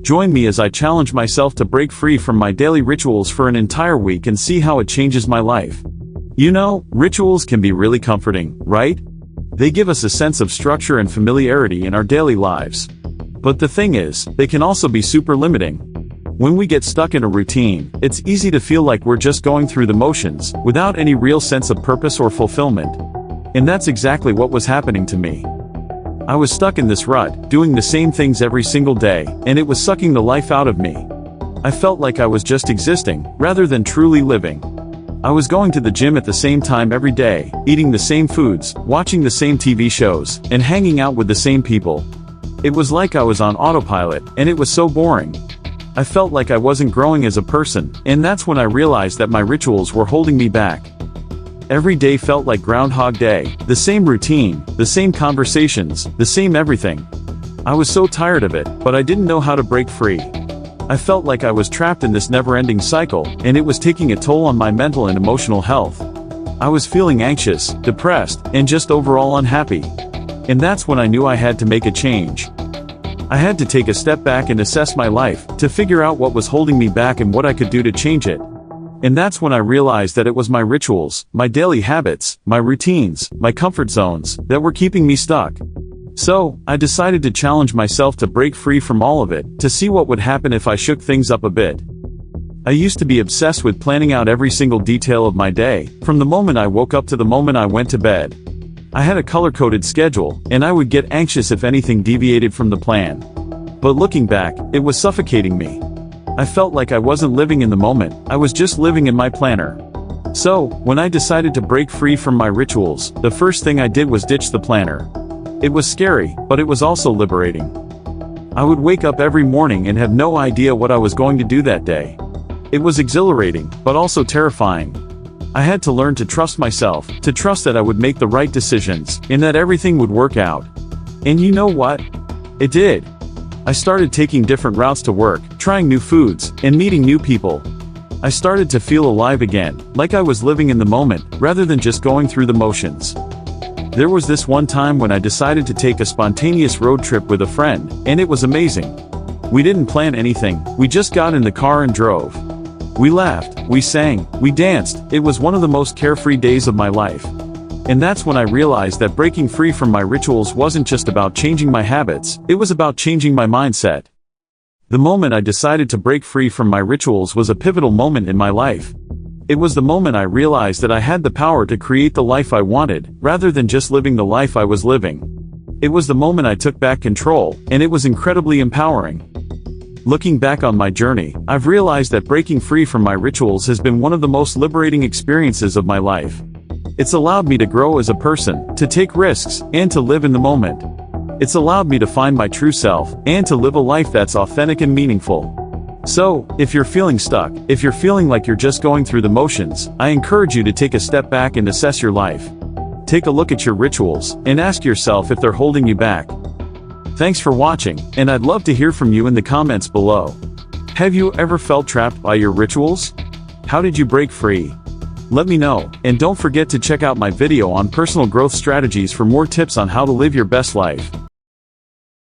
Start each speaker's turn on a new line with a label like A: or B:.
A: Join me as I challenge myself to break free from my daily rituals for an entire week and see how it changes my life. You know, rituals can be really comforting, right? They give us a sense of structure and familiarity in our daily lives. But the thing is, they can also be super limiting. When we get stuck in a routine, it's easy to feel like we're just going through the motions, without any real sense of purpose or fulfillment. And that's exactly what was happening to me. I was stuck in this rut, doing the same things every single day, and it was sucking the life out of me. I felt like I was just existing, rather than truly living. I was going to the gym at the same time every day, eating the same foods, watching the same TV shows, and hanging out with the same people. It was like I was on autopilot, and it was so boring. I felt like I wasn't growing as a person, and that's when I realized that my rituals were holding me back. Every day felt like Groundhog Day, the same routine, the same conversations, the same everything. I was so tired of it, but I didn't know how to break free. I felt like I was trapped in this never-ending cycle, and it was taking a toll on my mental and emotional health. I was feeling anxious, depressed, and just overall unhappy. And that's when I knew I had to make a change. I had to take a step back and assess my life, to figure out what was holding me back and what I could do to change it. And that's when I realized that it was my rituals, my daily habits, my routines, my comfort zones, that were keeping me stuck. So, I decided to challenge myself to break free from all of it, to see what would happen if I shook things up a bit. I used to be obsessed with planning out every single detail of my day, from the moment I woke up to the moment I went to bed. I had a color-coded schedule, and I would get anxious if anything deviated from the plan. But looking back, it was suffocating me. I felt like I wasn't living in the moment, I was just living in my planner. So, when I decided to break free from my rituals, the first thing I did was ditch the planner. It was scary, but it was also liberating. I would wake up every morning and have no idea what I was going to do that day. It was exhilarating, but also terrifying. I had to learn to trust myself, to trust that I would make the right decisions, and that everything would work out. And you know what? It did. I started taking different routes to work, trying new foods, and meeting new people. I started to feel alive again, like I was living in the moment, rather than just going through the motions. There was this one time when I decided to take a spontaneous road trip with a friend, and it was amazing. We didn't plan anything, we just got in the car and drove. We laughed, we sang, we danced, it was one of the most carefree days of my life. And that's when I realized that breaking free from my rituals wasn't just about changing my habits, it was about changing my mindset. The moment I decided to break free from my rituals was a pivotal moment in my life. It was the moment I realized that I had the power to create the life I wanted, rather than just living the life I was living. It was the moment I took back control, and it was incredibly empowering. Looking back on my journey, I've realized that breaking free from my rituals has been one of the most liberating experiences of my life. It's allowed me to grow as a person, to take risks, and to live in the moment. It's allowed me to find my true self, and to live a life that's authentic and meaningful. So, if you're feeling stuck, if you're feeling like you're just going through the motions, I encourage you to take a step back and assess your life. Take a look at your rituals, and ask yourself if they're holding you back. Thanks for watching, and I'd love to hear from you in the comments below. Have you ever felt trapped by your rituals? How did you break free? Let me know, and don't forget to check out my video on personal growth strategies for more tips on how to live your best life.